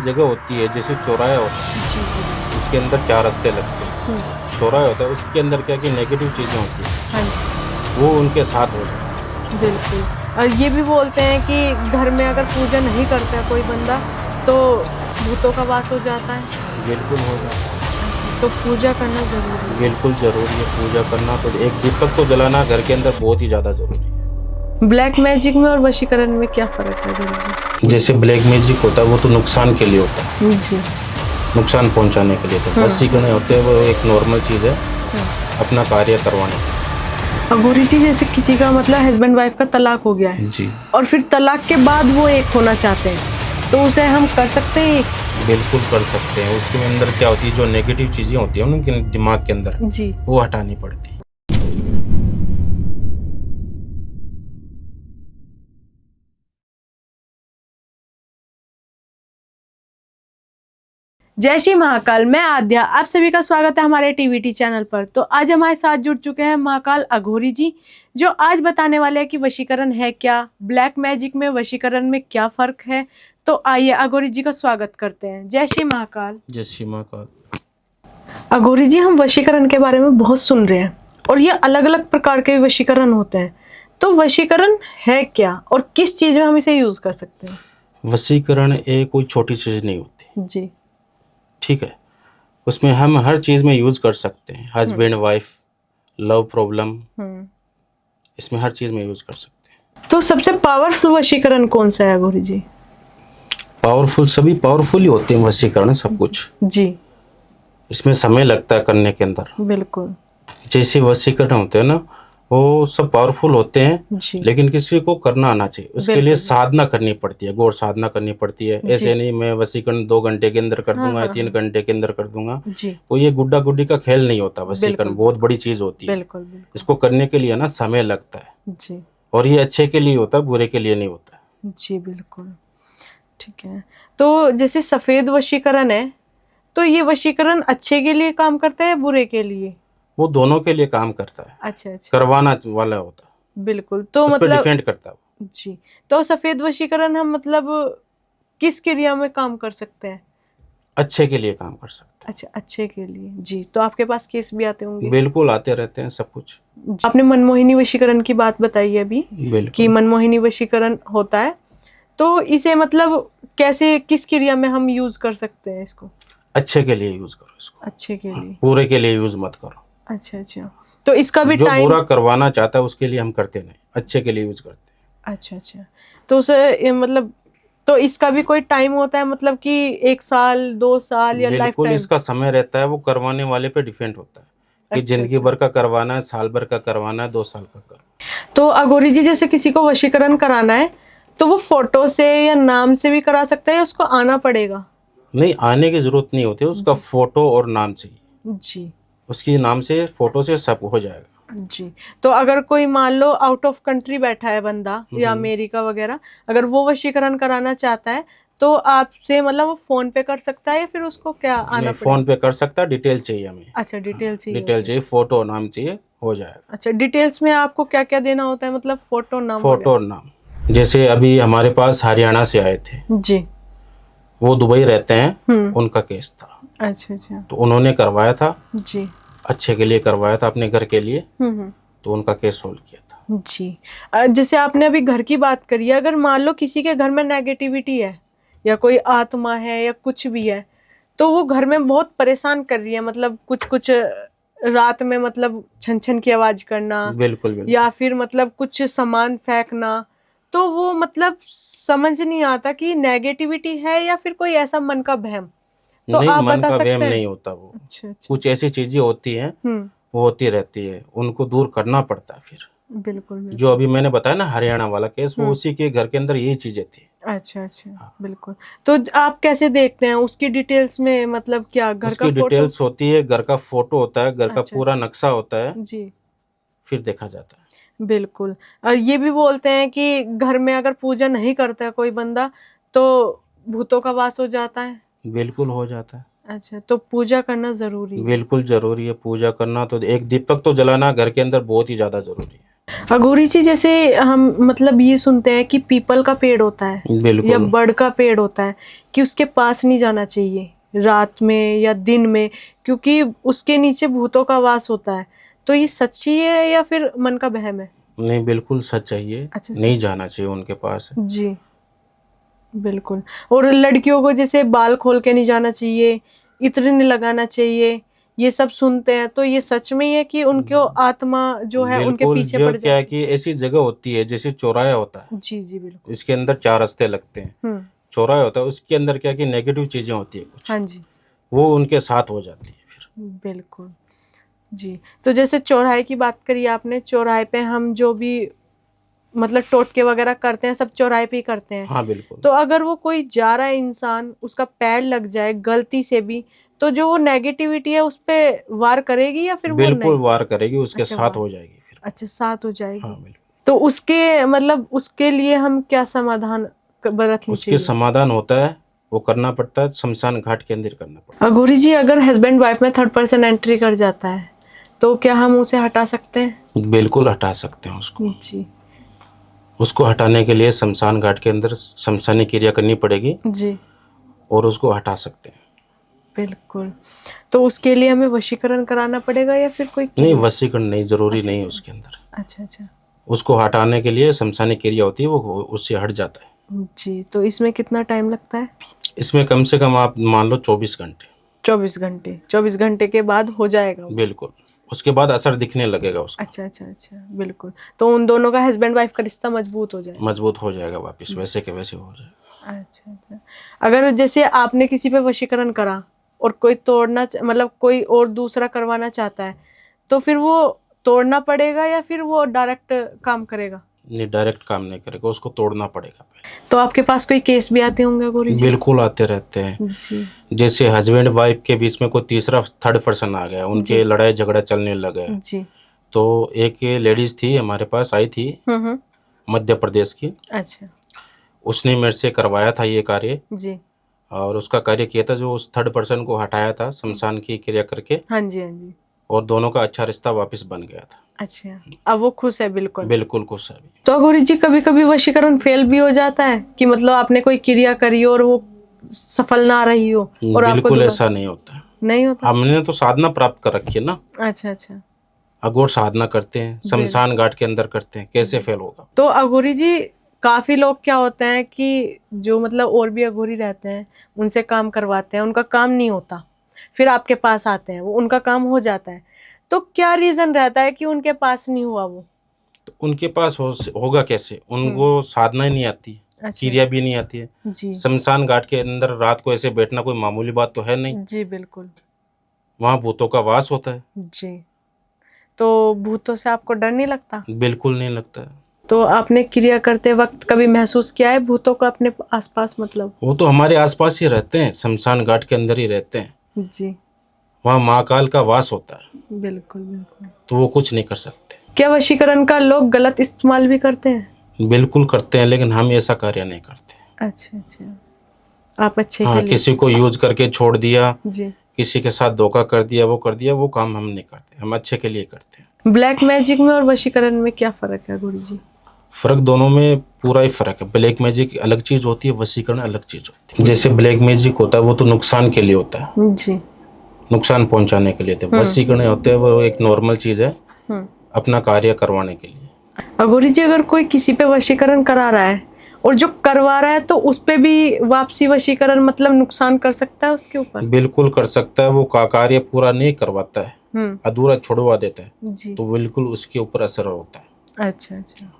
जगह होती है, जैसे चौराहा होता है, जी जी। उसके अंदर 4 रास्ते लगते हैं। चौराहा होता है, उसके अंदर क्या कि नेगेटिव चीज़ें होती हैं, हाँ जी, वो उनके साथ हो जाती है। बिल्कुल। और ये भी बोलते हैं कि घर में अगर पूजा नहीं करता है कोई बंदा तो भूतों का वास हो जाता है। बिल्कुल हो जाता है। अच्छा, तो पूजा करना ज़रूरी है। बिल्कुल ज़रूरी है पूजा करना, तो एक दीपक तो जलाना घर के अंदर बहुत ही ज़्यादा ज़रूरी है। ब्लैक मैजिक में और वशीकरण में क्या फ़र्क है गुरुजी? जैसे ब्लैक मैजिक होता है वो तो नुकसान के लिए होता है, जी। नुकसान पहुंचाने के लिए। तो वशीकरण होते हैं वो एक नॉर्मल चीज़ है, अपना कार्य करवाने के गुरुजी जैसे किसी का मतलब हस्बैंड वाइफ का तलाक हो गया है लिए। जी और फिर तलाक के बाद वो एक होना चाहते हैं, तो उसे हम कर सकते हैं? बिल्कुल कर सकते हैं। उसके अंदर क्या होती है, जो नेगेटिव चीज़ें होती हैं उनके दिमाग के अंदर, जी। वो हटानी पड़ती है। जय श्री महाकाल, मैं आद्या, आप सभी का स्वागत है हमारे टीवीटी चैनल पर। तो आज हमारे साथ जुड़ चुके हैं महाकाल अघोरी जी, जो आज बताने वाले हैं कि वशीकरण है क्या, ब्लैक मैजिक में वशीकरण में क्या फर्क है। तो आइए अघोरी जी का स्वागत करते हैं। जय श्री महाकाल। जय श्री महाकाल। अघोरी जी, हम वशीकरण के बारे में बहुत सुन रहे हैं और ये अलग अलग प्रकार के वशीकरण होते हैं। तो वशीकरण है क्या और किस चीज में हम इसे यूज कर सकते हैं? वशीकरण एक कोई छोटी चीज़ नहीं होती, जी। ठीक है। उसमें हम हर चीज़ में यूज़ कर सकते हैं, हस्बैंड वाइफ, लव प्रॉब्लम, इसमें हर चीज़ में यूज़ कर सकते हैं। तो सबसे पावरफुल वशीकरण कौन सा है अघोरी जी? पावरफुल, सभी पावरफुल ही होते हैं वशीकरण, सब कुछ। जी इसमें समय लगता है करने के अंदर। बिल्कुल। जैसे वशीकरण होते हैं ना, वो सब पावरफुल होते हैं, जी लेकिन किसी को करना आना चाहिए। उसके लिए बिल्कुल। साधना करनी पड़ती है, गौर साधना करनी पड़ती है। जी। ऐसे नहीं मैं वशीकरण 2 घंटे के अंदर कर हाँ दूंगा या हाँ 3 हाँ। घंटे के अंदर कर दूंगा। जी वो ये गुड्डा गुड्डी का खेल नहीं होता। वशीकरण बिल्कुल बहुत बड़ी चीज़ होती है। बिल्कुल बिल्कुल। इसको करने के लिए ना समय लगता है, जी और ये अच्छे के लिए होता है, बुरे के लिए नहीं होता। जी बिल्कुल। ठीक है। तो जैसे सफेद वशीकरण है, तो ये वशीकरण अच्छे के लिए काम करता है बुरे के लिए? वो दोनों के लिए काम करता है, अच्छा अच्छा। करवाना वाला होता है, बिल्कुल। तो उस पर मतलब डिपेंड करता है। जी, तो सफेद वशीकरण हम मतलब किस क्रिया में काम कर सकते हैं? अच्छे के लिए काम कर सकते अच्छा, अच्छे के लिए। जी, तो आपके पास केस भी आते हैं। होंगे? बिल्कुल आते रहते हैं सब कुछ। आपने मनमोहिनी वशीकरण की बात बताई अभी कि बिल्कुल मनमोहिनी वशीकरण होता है, तो इसे मतलब कैसे किस क्रिया में हम यूज कर सकते हैं इसको? अच्छे के लिए यूज करो इसको, अच्छे के लिए। बुरे के लिए यूज मत करो। अच्छा अच्छा। तो इसका भी जो टाइम? बुरा करवाना चाहता है उसके लिए हम करते नहीं, अच्छे के लिए यूज करते हैं। अच्छा अच्छा। तो उसे मतलब तो इसका भी कोई टाइम होता है, मतलब कि 1 साल 2 साल या लाइफ बिल्कुल टाइम? इसका समय रहता है, वो करवाने वाले पे डिपेंड होता है कि अच्छा जिंदगी अच्छा। भर का करवाना है, साल भर का करवाना है, 2 साल का करवाना तो अघोरी जी जैसे किसी को वशीकरण कराना है, तो वो फोटो से या नाम से भी करा सकता है या उसको आना पड़ेगा? है। नहीं, आने की जरूरत नहीं होती, उसका फोटो और नाम चाहिए। जी उसकी नाम से, फोटो से सब हो जाएगा। जी। तो अगर कोई मान लो आउट ऑफ कंट्री बैठा है बंदा या अमेरिका वगैरह, अगर वो वशीकरण कराना चाहता है तो आपसे मतलब वो फोन पे कर सकता है या फिर उसको क्या आना नहीं, पड़ेगा? फोन पे कर सकता है, डिटेल चाहिए हमें। अच्छा, डिटेल चाहिए डिटेल होती है। चाहिए, फोटो और नाम चाहिए, हो जाएगा। अच्छा, डिटेल्स में आपको क्या क्या देना होता है, मतलब फोटो नाम फोटो वगैरह? और नाम, जैसे अभी हमारे पास हरियाणा से आए थे, जी। वो दुबई रहते हैं, उनका केस था, अच्छा अच्छा। तो उन्होंने करवाया था, जी। अच्छे के लिए करवाया था, अपने घर के लिए, हम्म। तो उनका केस सोल्व किया था। जी। जैसे आपने अभी घर की बात करी है, अगर मान लो किसी के घर में नेगेटिविटी है या कोई आत्मा है या कुछ भी है, तो वो घर में बहुत परेशान कर रही है, मतलब कुछ कुछ रात में मतलब छन छन की आवाज करना बिल्कुल बिल्कुल। या फिर मतलब कुछ सामान फेंकना, तो वो मतलब समझ नहीं आता कि नेगेटिविटी है या फिर कोई ऐसा मन का वहम। तो नहीं, आप मन बता का वहम सकते हैं? नहीं होता वो, अच्छा अच्छा। कुछ ऐसी चीजें होती हैं, वो होती रहती है, उनको दूर करना पड़ता है फिर। बिल्कुल जो बिल्कुल। अभी मैंने बताया ना हरियाणा वाला केस, वो उसी के घर के अंदर यही चीजें थी। अच्छा अच्छा। बिल्कुल। तो आप कैसे देखते हैं उसकी डिटेल्स में, मतलब क्या घर का उसकी फोटो? डिटेल्स होती है, घर का फोटो होता है, घर का अच्छा। पूरा नक्शा होता है, जी फिर देखा जाता है। बिल्कुल। और ये भी बोलते हैं कि घर में अगर पूजा नहीं करता है कोई बंदा तो भूतों का वास हो जाता है। बिल्कुल हो जाता है। अच्छा, तो पूजा करना जरूरी है। बिल्कुल जरूरी है पूजा करना, तो एक दीपक तो जलाना घर के अंदर बहुत ही ज्यादा जरूरी है। अघोरी जी, जैसे हम मतलब ये सुनते हैं कि पीपल का पेड़ होता है या बिल्कुल बड़ का पेड़ होता है कि उसके पास नहीं जाना चाहिए रात में या दिन में, क्योंकि उसके नीचे भूतों का वास होता है। तो ये सच्ची है या फिर मन का वहम है? नहीं, बिल्कुल सच है ये। अच्छा, नहीं सच। जाना चाहिए उनके पास। जी, बिल्कुल। और लड़कियों को जैसे बाल खोल के नहीं जाना चाहिए, इत्र नहीं लगाना चाहिए, ये सब सुनते हैं, तो ये सच में ही है कि उनको आत्मा जो है उनके बिल्कुल, पीछे जो पड़ क्या है जाती कि ऐसी जगह होती है जैसे चौराया होता है, है? जी जी, बिल्कुल। इसके अंदर 4 रास्ते लगते हैं। हम्म। चौराया होता है, उसके अंदर क्या है कि नेगेटिव चीजें होती है कुछ, हाँ जी, वो उनके साथ हो जाती है फिर। बिल्कुल। जी, तो जैसे चौराहे की बात करी आपने, चौराहे पे हम जो भी मतलब टोटके वगैरह करते हैं, सब चौराहे पे ही करते हैं। हाँ बिल्कुल। तो अगर वो कोई जा रहा है इंसान, उसका पैर लग जाए गलती से भी, तो जो वो नेगेटिविटी है उस पे वार करेगी या फिर वो बिल्कुल नहीं? वार करेगी, उसके अच्छा, साथ वार। हो जाएगी फिर। अच्छा, साथ हो हाँ जाएगी। बिल्कुल। तो उसके मतलब उसके लिए हम क्या समाधान बरतनी उसके चाहिए? समाधान होता है, वो करना पड़ता है, शमशान घाट के अंदर करना पड़ता अघोरी जी, अगर हस्बैंड वाइफ में थर्ड पर्सन एंट्री कर जाता है, तो क्या हम उसे हटा सकते हैं? है। बिल्कुल हटा सकते हैं उसको। जी उसको हटाने के लिए शमशान घाट के अंदर शमशानी क्रिया करनी पड़ेगी जी, और उसको हटा सकते हैं। बिल्कुल। तो उसके लिए हमें वशीकरण कराना पड़ेगा या फिर कोई नहीं, क्रिया? वशीकरण नहीं, जरूरी अच्छा नहीं है अच्छा, उसके अंदर। अच्छा अच्छा। उसको हटाने के लिए शमशानी क्रिया होती है, वो उससे हट जाता है। जी, तो इसमें कितना टाइम लगता है? इसमें कम से कम आप मान लो 24 घंटे। 24 घंटे? 24 घंटे के बाद हो जाएगा वो? बिल्कुल, उसके बाद असर दिखने लगेगा उसका, अच्छा अच्छा अच्छा, बिल्कुल। तो उन दोनों का हस्बैंड वाइफ का रिश्ता मजबूत हो जाएगा? मजबूत हो जाएगा वापस, वैसे के वैसे हो जाएगा। अच्छा अच्छा। अगर जैसे आपने किसी पे वशीकरण करा और कोई मतलब कोई और दूसरा करवाना चाहता है, तो फिर वो तोड़ना पड़ेगा या फिर वो डायरेक्ट काम करेगा? नहीं, डायरेक्ट काम नहीं करेगा, उसको तोड़ना पड़ेगा पहले। तो आपके पास कोई केस भी आते होंगे गौरी जी? बिल्कुल आते रहते हैं। जी जैसे हस्बैंड वाइफ के बीच में कोई तीसरा थर्ड पर्सन आ गया, उनके जी लड़ाई झगड़ा चलने लगा। जी। तो एक लेडीज थी हमारे पास आई थी, हम्म। मध्य प्रदेश की। अच्छा। उसने मेरे से करवाया था ये कार्य, जी। और उसका कार्य किया था, जो उस थर्ड पर्सन को हटाया था शमशान की क्रिया करके, हाँ जी, हाँ जी। और दोनों का अच्छा रिश्ता वापस बन गया था। अच्छा, अब वो खुश है बिल्कुल? बिल्कुल खुश है अभी। तो गौरी जी, कभी कभी वशीकरण फेल भी हो जाता है कि मतलब आपने कोई क्रिया करी हो और वो सफल ना रही हो और आपको बिल्कुल दोबारा? ऐसा नहीं होता है। नहीं होता? हमने तो साधना प्राप्त कर रखी है ना, अच्छा अच्छा। अघोर साधना करते हैं, शमशान घाट के अंदर करते हैं, कैसे फेल होगा? तो अघोरी जी, काफी लोग क्या होते हैं कि जो मतलब और भी अघोरी रहते हैं, उनसे काम करवाते हैं, उनका काम नहीं होता, फिर आपके पास आते हैं, वो उनका काम हो जाता है। तो क्या रीजन रहता है कि उनके पास नहीं हुआ वो? तो उनके पास होगा कैसे? उनको साधना ही नहीं आती, अच्छा। क्रिया भी नहीं आती है। जी शमशान घाट के अंदर रात को ऐसे बैठना कोई मामूली बात तो है नहीं, जी, बिल्कुल। वहाँ भूतों का वास होता है। जी, तो भूतों से आपको डर नहीं लगता? बिल्कुल नहीं लगता है। तो आपने क्रिया करते वक्त कभी महसूस किया है भूतों को अपने आसपास मतलब? वो तो हमारे आसपास ही रहते हैं, शमशान घाट के अंदर ही रहते हैं, जी, वहाँ महाकाल का वास होता है, बिल्कुल बिल्कुल। तो वो कुछ नहीं कर सकते। क्या वशीकरण का लोग गलत इस्तेमाल भी करते हैं? बिल्कुल करते हैं, लेकिन हम ऐसा कार्य नहीं करते। अच्छा अच्छा, आप अच्छे के हाँ, लिए? किसी को यूज करके छोड़ दिया, जी। किसी के साथ धोखा कर दिया, वो कर दिया, वो काम हम नहीं करते, हम अच्छे के लिए करते हैं। ब्लैक मैजिक में और वशीकरण में क्या फर्क है गुरु जी? फर्क दोनों में पूरा ही फर्क है। ब्लैक मैजिक अलग चीज होती है, वशीकरण अलग चीज होती है। जैसे ब्लैक मैजिक होता है वो तो नुकसान के लिए होता है, जी। नुकसान पहुंचाने के लिए होता है। वशीकरण होते हैं वो एक नॉर्मल चीज है, अपना कार्य करवाने के लिए। अघोरी जी, अगर कोई किसी पे वशीकरण करा रहा है और जो करवा रहा है तो उस पे भी वापसी वशीकरण मतलब नुकसान कर सकता है उसके ऊपर? बिल्कुल कर सकता है, वो कार्य पूरा नहीं करवाता है, अधूरा छुड़वा देता है, जी। तो बिल्कुल उसके ऊपर असर होता है। अच्छा अच्छा।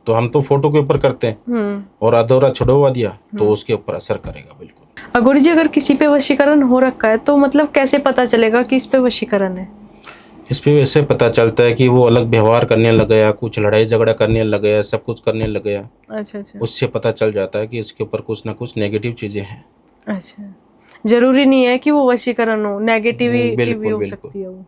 तो हम तो फोटो के ऊपर करते हैं, और अधूरा छुड़वा दिया तो उसके ऊपर असर करेगा बिल्कुल। अघोरी जी, अगर किसी पे वशीकरण हो रखा है तो मतलब कैसे पता चलेगा कि इस पे वशीकरण है? इस पे वैसे पता चलता है कि वो अलग व्यवहार करने लग गया, कुछ लड़ाई झगड़ा करने लग गया, सब कुछ करने लग गया, अच्छा अच्छा। उससे पता चल जाता है कि इसके ऊपर कुछ ना कुछ नेगेटिव चीजें हैं। अच्छा, जरूरी नहीं है कि वो वशीकरण हो, नेगेटिविटी भी बिल्कुल हो बिल्कुल। सकती है वो।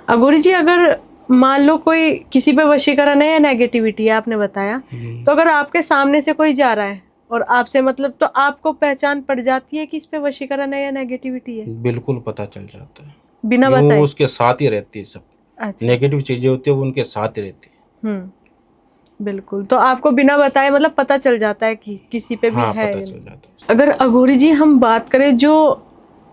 अघोरी जी, अगर मान लो कोई किसी पे वशीकरण है या नेगेटिविटी है, आपने बताया, तो अगर आपके सामने से कोई जा रहा है और आपसे मतलब, तो आपको पहचान पड़ जाती है कि इस पे वशीकरण है या नेगेटिविटी है बिल्कुल पता चल जाता है, बिना क्यों? वो बताए? उसके साथ ही रहती है सब। अच्छा। नेगेटिव चीजें होती है वो उनके साथ ही रहती है। बिल्कुल। तो आपको बिना बताए मतलब पता चल जाता है कि किसी पे भी हाँ, है पता या चल नहीं। जाता है। अगर अघोरी जी हम बात करें, जो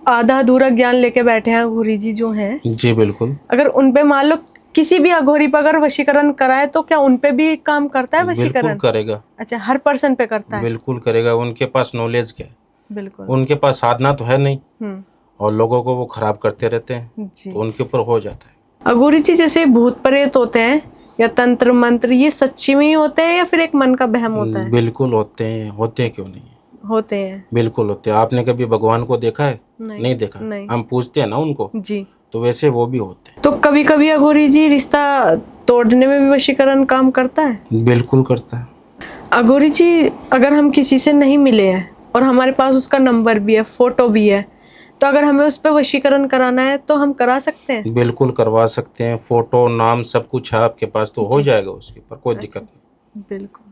आधा अधूरा ज्ञान लेके बैठे हैं अघोरी जी जो हैं, जी बिल्कुल। अगर उन पे मान लो किसी भी अघोरी पर अगर वशीकरण कराए तो क्या उन पे भी काम करता है बिल्कुल वशीकरण? करेगा, अच्छा, हर पर्सन पे करता है। बिल्कुल करेगा। उनके पास नॉलेज क्या है, बिल्कुल। उनके पास साधना तो है नहीं, हम्म। और लोगों को वो खराब करते रहते हैं, जी। तो उनके ऊपर हो जाता है। अघोरी जी जैसे भूत प्रेत होते हैं या तंत्र मंत्र, ये सच्ची में ही होते हैं या फिर एक मन का बहम होता है? बिल्कुल होते हैं क्यों नहीं, होते हैं। बिल्कुल होते हैं। आपने कभी भगवान को देखा है? नहीं। नहीं देखा। नहीं। हम पूछते हैं ना उनको, जी। तो वैसे वो भी होते हैं। तो कभी कभी अघोरी जी रिश्ता तोड़ने में भी वशीकरण काम करता है? बिल्कुल करता है। अघोरी जी अगर हम किसी से नहीं मिले हैं और हमारे पास उसका नंबर भी है, फोटो भी है, तो अगर हमें उस पर वशीकरण कराना है तो हम करा सकते हैं? बिल्कुल करवा सकते हैं। फोटो, नाम सब कुछ है आपके पास, तो हो जी। जाएगा उसके ऊपर, कोई अच्छा। दिक्कत बिल्कुल।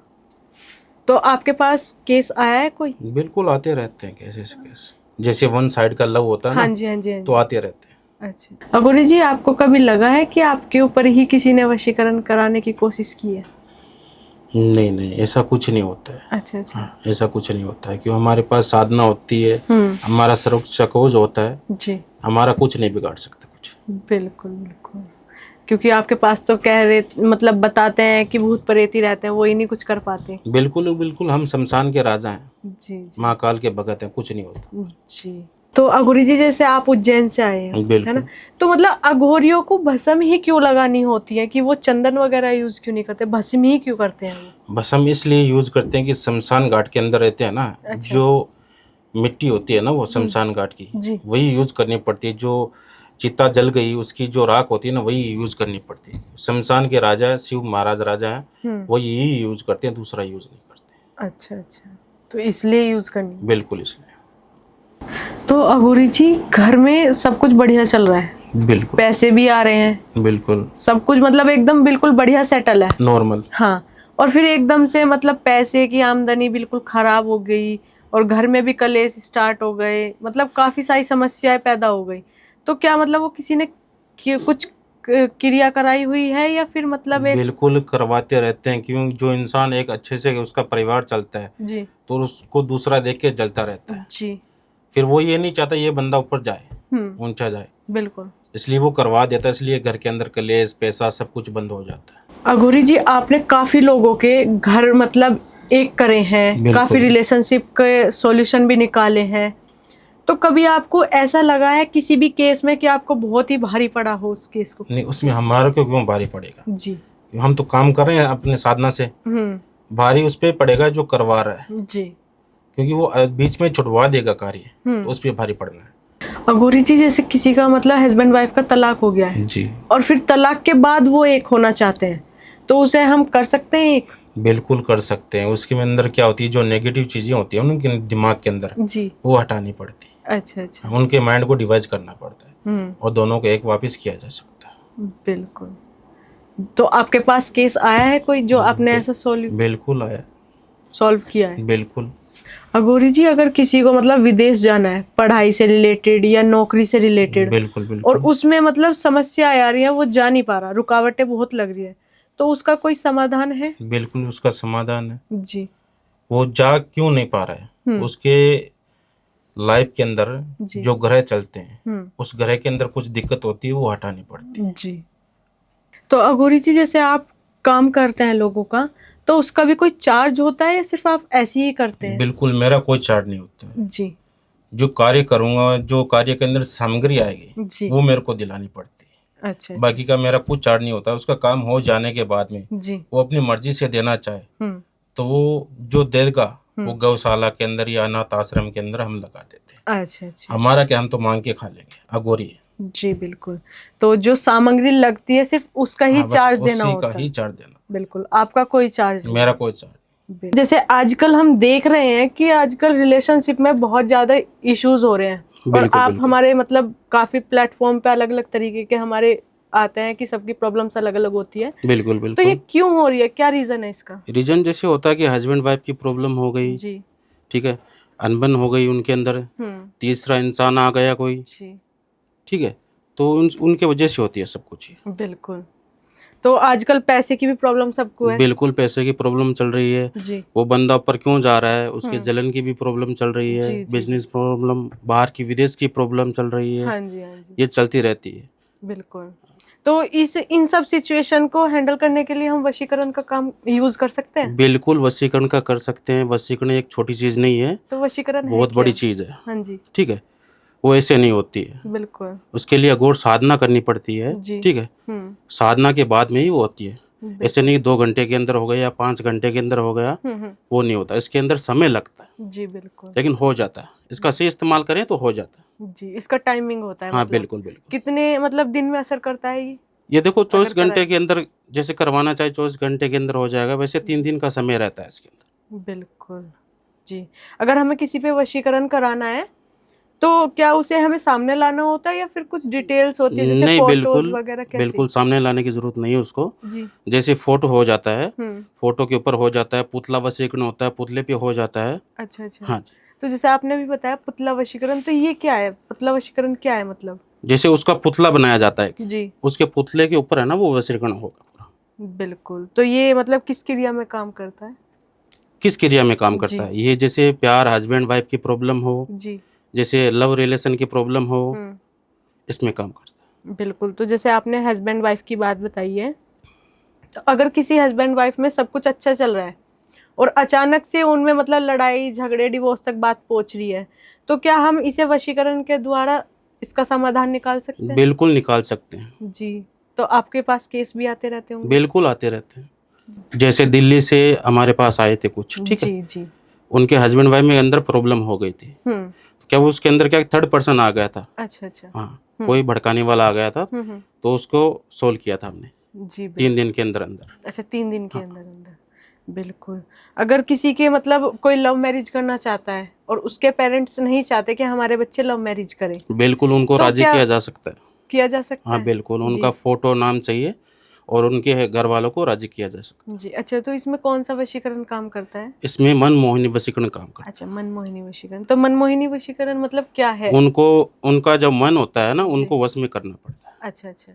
तो आपके पास केस आया है कोई? नहीं। बिल्कुल आते रहते हैं कैसे से कैसे, जैसे वन साइड का लव होता है हाँ ना, जी, हाँ जी, हाँ तो जी। आते रहते हैं। अच्छा, अघोरी जी आपको कभी लगा है कि आपके ऊपर ही किसी ने वशीकरण कराने की कोशिश की है? नहीं नहीं, ऐसा कुछ नहीं होता है। अच्छा अच्छा। हाँ, ऐसा कुछ नहीं होता है, क्यों हमारे पास साधना होती है, हमारा सर्व चकोज होता है, जी। हमारा कुछ नहीं बिगाड़ सकता कुछ। बिल्कुल बिल्कुल। क्योंकि आपके पास तो कह रहे मतलब बताते हैं कि भूत प्रेत ही रहते हैं, वो ही नहीं कुछ कर पाते। बिल्कुल बिल्कुल, हम शमशान के राजा हैं, जी जी। महाकाल के भगत हैं, कुछ नहीं होता। जी। तो अघोरी जी जैसे आप उज्जैन से आए हैं, है ना? बिल्कुल। तो मतलब अघोरियों को भस्म ही क्यों लगानी होती है, कि वो चंदन वगैरह यूज क्यों नहीं करते, भस्म ही क्यों करते हैं वो? बस हम इसलिए यूज करते हैं कि शमशान घाट के अंदर रहते हैं ना, अच्छा। जो मिट्टी होती है ना वो शमशान घाट की, जी। वही यूज करनी पड़ती है। जो चिता जल गई उसकी जो राख होती है ना, वही यूज करनी पड़ती है। शमशान के राजा शिव महाराज राजा हैं, वो यही यूज करते हैं, दूसरा यूज नहीं करते। अच्छा अच्छा, तो इसलिए यूज करनी है। बिल्कुल इसलिए। तो अघोरी जी घर में सब कुछ बढ़िया चल रहा है, बिल्कुल। पैसे भी आ रहे हैं, बिल्कुल सब कुछ मतलब एकदम बिल्कुल बढ़िया सेटल है। नॉर्मल। हाँ। और फिर एकदम से मतलब पैसे की आमदनी बिल्कुल खराब हो गई और घर में भी कलेश स्टार्ट हो गए, मतलब काफी सारी समस्याएं पैदा हो गई। तो क्या मतलब वो किसी ने कुछ क्रिया कराई हुई है या फिर मतलब एक? बिल्कुल करवाते रहते हैं, क्यों जो इंसान एक अच्छे से उसका परिवार चलता है, जी। तो उसको दूसरा देख के जलता रहता है। जी। फिर वो ये नहीं चाहता ये बंदा ऊपर जाए, ऊंचा जाए, बिल्कुल। इसलिए वो करवा देता है। इसलिए घर के अंदर कलेश, पैसा सब कुछ बंद हो जाता है। अघोरी जी आपने काफी लोगों के घर मतलब एक करे हैं, बिल्कुल। काफी रिलेशनशिप के सॉल्यूशन भी निकाले हैं, तो कभी आपको ऐसा लगा है किसी भी केस में कि आपको बहुत ही भारी पड़ा हो उस केस को? नहीं, उसमें हमारा क्यों भारी पड़ेगा? जी। हम तो काम कर रहे हैं अपने साधना से, भारी उस पर पड़ेगा जो करवा रहा है, जी। क्योंकि वो बीच में छुड़वा देगा कार्य, तो उस पर भारी पड़ना है। अघोरी जी जैसे किसी का मतलब हस्बैंड वाइफ का तलाक हो गया है जी, और फिर तलाक के बाद वो एक होना चाहते हैं, तो उसे हम कर सकते हैं एक? बिल्कुल कर सकते हैं। उसके अंदर क्या होती है, जो नेगेटिव चीजें होती है उनके दिमाग के अंदर, जी। वो हटानी पड़ती है। अच्छा अच्छा। उनके माइंड को डिवाइज करना पड़ता है, और दोनों को एक वापस किया जा सकता है। बिल्कुल। तो आपके पास केस आया है कोई जो आपने ऐसा बिल्कुल आया। सॉल्व किया है? बिल्कुल। अघोरी जी अगर किसी को मतलब विदेश जाना है पढ़ाई से रिलेटेड या नौकरी से रिलेटेड, बिल्कुल और बिल्कुल। उसमें मतलब समस्या आ रही है, वो जा नहीं पा रहा, रुकावटें बहुत लग रही है, तो उसका कोई समाधान है? बिल्कुल उसका समाधान है। जी। वो जा क्यों नहीं पा रहा है, तो उसके लाइफ के अंदर जी। जो ग्रह चलते हैं, उस ग्रह के अंदर कुछ दिक्कत होती है, वो हटानी पड़ती है। जी। तो अघोरी जी जैसे आप काम करते हैं लोगों का, तो उसका भी कोई चार्ज होता है या सिर्फ आप ऐसे ही करते हैं? बिल्कुल, मेरा कोई चार्ज नहीं होता है। जी। जो कार्य करूँगा, जो कार्य के अंदर सामग्री आएगी, जी। वो मेरे को दिलानी पड़ती है। अच्छा बाकी का मेरा कुछ चार्ज नहीं होता। उसका काम हो जाने के बाद में जी। वो अपनी मर्जी से देना चाहे, तो वो जो देगा वो गौशाला के अंदर या अनाथ आश्रम के अंदर हम लगा देते हैं। अच्छा अच्छा। हमारा क्या, हम तो मांग के खा लेंगे, अघोरी है। जी बिल्कुल। तो जो सामग्री लगती है सिर्फ उसका ही हाँ, बस चार्ज देना उसी होता का है? ही चार्ज देना। बिल्कुल, आपका कोई चार्ज नहीं? मेरा कोई चार्ज। जैसे आजकल हम देख रहे हैं कि आजकल रिलेशनशिप में बहुत ज्यादा इश्यूज हो रहे हैं, और बिल्कुल आप बिल्कुल। हमारे मतलब काफी प्लेटफॉर्म पे अलग अलग तरीके के हमारे आते हैं कि सबकी प्रॉब्लम्स अलग अलग होती है, बिल्कुल तो ये बिल्कुल। क्यों हो रही है, क्या रीजन है इसका? रीजन जैसे होता है कि हस्बैंड वाइफ की प्रॉब्लम हो गई, जी। ठीक है, अनबन हो गई उनके अंदर, तीसरा इंसान आ गया कोई, जी। ठीक है, तो उनके वजह से होती है सब कुछ। बिल्कुल। तो आजकल पैसे की भी प्रॉब्लम सबको है। बिल्कुल पैसे की प्रॉब्लम चल रही है। जी वो बंदा ऊपर क्यों जा रहा है, उसके जलन की भी प्रॉब्लम चल रही है, जी जी बिजनेस प्रॉब्लम, बाहर की विदेश की प्रॉब्लम चल रही है, हाँ जी हाँ जी ये चलती रहती है। बिल्कुल। तो इस इन सब सिचुएशन को हैंडल करने के लिए हम वशीकरण का काम यूज कर सकते हैं। बिल्कुल वशीकरण का कर सकते हैं। वशीकरण एक छोटी चीज नहीं है, तो वशीकरण है बहुत क्या? बड़ी चीज है। हाँ जी ठीक है, वो ऐसे नहीं होती है, बिल्कुल उसके लिए अघोर साधना करनी पड़ती है। जी ठीक है, साधना के बाद में ही वो होती है। ऐसे नहीं 2 घंटे के अंदर हो गया या 5 घंटे के अंदर हो गया, वो नहीं होता। इसके अंदर समय लगता है, जी बिल्कुल लेकिन हो जाता है। इसका सही इस्तेमाल करें तो हो जाता है। जी। इसका टाइमिंग होता है हाँ मतलब बिल्कुल बिल्कुल। कितने मतलब दिन में असर करता है ये देखो 24 अगर घंटे कराए? के अंदर जैसे करवाना चाहे 24 घंटे के अंदर हो जाएगा, वैसे 3 दिन का समय रहता है इसके अंदर। बिल्कुल जी। अगर हमें किसी पे वशीकरण कराना है तो क्या उसे हमें सामने लाना होता है या फिर कुछ डिटेल्स होती है जैसे नहीं फोटोज बिल्कुल, वगैरह कैसे? बिल्कुल सामने लाने की जरूरत नहीं है उसको। जी जैसे फोटो हो जाता है, हम्म फोटो के ऊपर हो जाता है, पुतला वशीकरण होता है, पुतले पे हो जाता है। अच्छा अच्छा। हाँ जी, तो जैसे आपने भी बताया पुतला वशीकरण, तो ये क्या है? पुतला वशीकरण क्या है मतलब? जैसे उसका पुतला बनाया जाता है, जी उसके पुतले के ऊपर है ना वो वशीकरण होगा पूरा। बिल्कुल। तो ये मतलब किस क्रिया में काम करता है? किस क्रिया में काम जी करता है? ये जैसे प्यार, हस्बैंड वाइफ की प्रॉब्लम हो, जी जैसे लव रिलेशन की प्रॉब्लम हो, हम्म इसमें काम करता बिल्कुल। तो जैसे आपने हस्बैंड वाइफ की बात बताई है, तो अगर किसी हस्बैंड वाइफ में सब कुछ अच्छा चल रहा है और अचानक से उनमें मतलब लड़ाई झगड़े डिवोर्स तक बात पहुंच रही है, तो क्या हम इसे वशीकरण के द्वारा इसका समाधान निकाल सकते है। हैं? बिल्कुल निकाल सकते हैं, जी। तो आपके पास केस भी आते रहते होंगे? बिल्कुल आते रहते हैं। जैसे दिल्ली से हमारे पास आए थे कुछ, ठीक है, जी जी उनके हस्बैंड वाइफ में अंदर प्रॉब्लम हो गई थी। हम्म क्या वो उसके अंदर क्या थर्ड पर्सन आ गया था। अच्छा अच्छा हाँ, कोई भड़काने वाला आ गया था, हम्म। तो उसको सोल्व किया था हमने जी 3 बिल्कुल। दिन के अंदर अंदर। अच्छा 3 दिन के हाँ अंदर अंदर बिल्कुल। अगर किसी के मतलब कोई लव मैरिज करना चाहता है और उसके पेरेंट्स नहीं चाहते कि हमारे बच्चे लव मैरिज करें, बिल्कुल उनको तो राजी क्या किया जा सकता है। किया जा सकता हाँ है? बिल्कुल, उनका जी फोटो नाम चाहिए और उनके घर वालों को राजी किया जा सकता जी। अच्छा तो इसमें कौन सा वशीकरण काम करता है? है। इसमें मन मोहिनी वशीकरण काम करता अच्छा मनमोहिनी वशीकरण। तो मनमोहिनी वशीकरण मतलब क्या है? है। उनको, उनका जब मन होता है ना, जी उनको वश में करना पड़ता है। अच्छा अच्छा।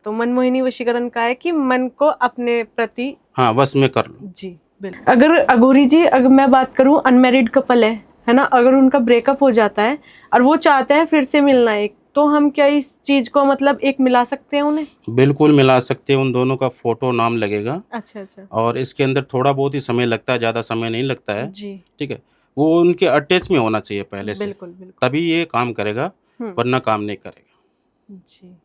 तो मनमोहिनी वशीकरण का है कि मन को अपने प्रति। हाँ, वश में कर लो। जी बिल्कुल। अगर अघोरी जी, अगर मैं बात करूं अनमेरिड कपल है ना, अगर उनका ब्रेकअप हो जाता है और वो चाहते हैं फिर से मिलना एक, तो हम क्या इस चीज को मतलब एक मिला सकते हैं उन्हें? बिल्कुल मिला सकते हैं, उन दोनों का फोटो नाम लगेगा। अच्छा अच्छा और इसके अंदर थोड़ा बहुत ही समय लगता है, ज़्यादा समय नहीं लगता है। जी ठीक है, वो उनके अटैच में होना चाहिए पहले से, बिल्कुल बिल्कुल। तभी ये काम करेगा, हम्म वरना काम नहीं करेगा। जी।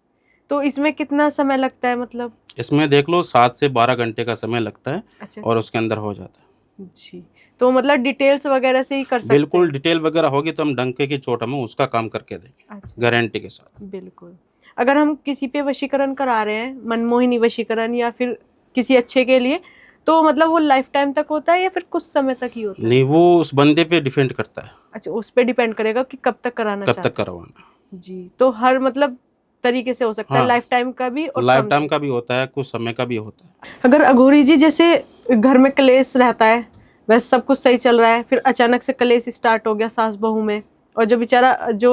तो इसमें कितना समय लगता है मतलब? इसमें देख लो 7 से 12 घंटे का समय लगता है अच्छा और अच्छा उसके अंदर हो जाता है। जी। तो मतलब डिटेल्स वगैरह से ही कर सकते बिल्कुल हैं? डिटेल वगैरह होगी तो हम डंके की चोट में उसका काम करके देंगे, अच्छा गारंटी के साथ। बिल्कुल। अगर हम किसी पे वशीकरण करा रहे हैं, मनमोहिनी वशीकरण या फिर किसी अच्छे के लिए, तो मतलब वो लाइफ टाइम तक होता है या फिर कुछ समय तक ही होता है? नहीं, वो उस बंदे पे डिपेंड करता है, अच्छा उस पे डिपेंड करेगा कि कब तक कराना कब तक चाहते करवाना। हैं। जी। तो हर मतलब तरीके से हो सकता है, हाँ, लाइफ टाइम का भी और लाइफ कम टाइम से। का भी होता है, कुछ समय का भी होता है। अगर अघोरी जी जैसे घर में कलेश रहता है, वैसे सब कुछ सही चल रहा है, फिर अचानक से कलेश स्टार्ट हो गया सास बहू में, और जो बेचारा जो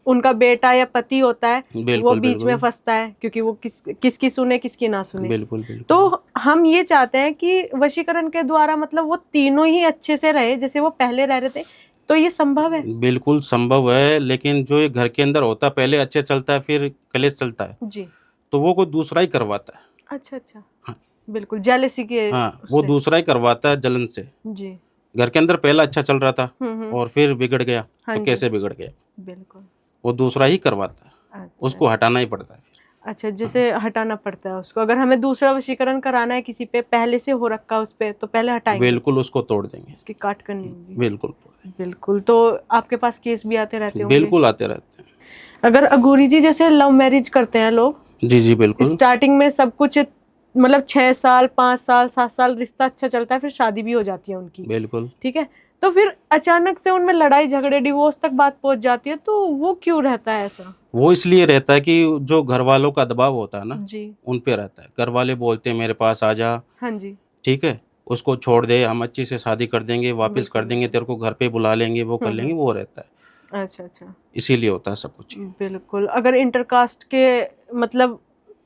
उनका बेटा या पति होता है वो बिल्कुल बीच में बिल्कुल फंसता है क्योंकि वो किसकी सुने किसकी ना सुने। बिल्कुल बिल्कुल। तो हम ये चाहते हैं कि वशीकरण के द्वारा मतलब वो तीनों ही अच्छे से रहे जैसे वो पहले रह रहे थे, तो ये संभव है? बिल्कुल संभव है, लेकिन जो ये घर के अंदर होता है पहले अच्छे चलता है, फिर कलेश चलता है, जी तो वो कोई दूसरा ही करवाता है। अच्छा अच्छा हाँ बिल्कुल। जेलेसी के हाँ, वो उससे। दूसरा ही करवाता है जलन से। जी घर के अंदर पहला अच्छा चल रहा था और फिर बिगड़ गया, हाँ तो जी कैसे बिगड़ गया? बिल्कुल। वो दूसरा ही करवाता है, अच्छा उसको हटाना ही पड़ता है फिर। अच्छा। जैसे हटाना पड़ता है उसको, अगर हमें दूसरा वशीकरण कराना है किसी पे पहले से हो रखा उस पे, तो पहले हटाएंगे, बिल्कुल उसको तोड़ देंगे, उसकी काट करनी होगी। बिल्कुल तोड़ बिल्कुल। तो आपके पास केस भी आते रहते देंगे, होंगे? बिल्कुल आते रहते हैं। अगर अघोरी जी जैसे लव मैरिज करते हैं लोग, जी जी बिल्कुल। स्टार्टिंग में सब कुछ मतलब 6 साल 5 साल 7 साल रिश्ता अच्छा चलता है, फिर शादी भी हो जाती है उनकी, बिल्कुल ठीक है, तो फिर अचानक से उनमें लड़ाई झगड़े डिवोर्स तक बात पहुंच जाती है, तो वो क्यों रहता है ऐसा? वो इसलिए रहता है कि जो घर वालों का दबाव होता है ना, जी उन पे रहता है। घर वाले बोलते हैं मेरे पास आ जा, हाँ जी ठीक है, उसको छोड़ दे, हम अच्छी से शादी कर देंगे, वापस बिल्कुल कर देंगे, बिल्कुल। तेरे को घर पे बुला लेंगे, वो कर लेंगे, वो रहता है। अच्छा अच्छा इसीलिए होता है सब कुछ। बिल्कुल। अगर इंटरकास्ट के मतलब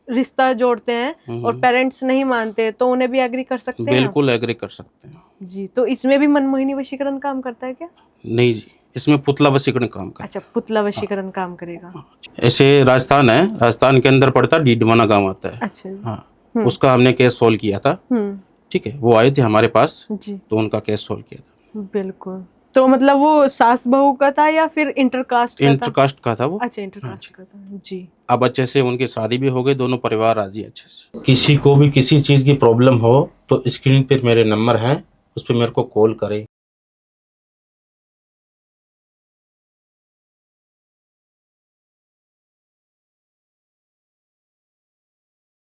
रिश्ता जोड़ते हैं और पेरेंट्स नहीं मानते तो उन्हें भी एग्री कर सकते हैं आप? बिल्कुल एग्री कर सकते हैं। जी, तो इसमें भी मनमोहिनी वशीकरण काम करता है क्या? नहीं जी, इसमें पुतला वशीकरण काम करता अच्छा, पुतला वशीकरण काम करेगा। है। ऐसे राजस्थान है, राजस्थान के अंदर पड़ता डीडवाना गांव आता है। अच्छा जी। हाँ, उसका हमने केस सोल्व किया था। ठीक है, वो आए थे हमारे पास जी, तो उनका केस सोल्व किया था। बिल्कुल। तो मतलब वो सास बहू का था या फिर इंटरकास्ट का था? इंटरकास्ट का था वो। अच्छा, इंटरकास्ट का था जी। अब अच्छे से उनकी शादी भी हो गई, दोनों परिवार राजी अच्छे से। किसी को भी किसी चीज़ की प्रॉब्लम हो तो स्क्रीन पे मेरे नंबर है, उस पर मेरे को कॉल करें,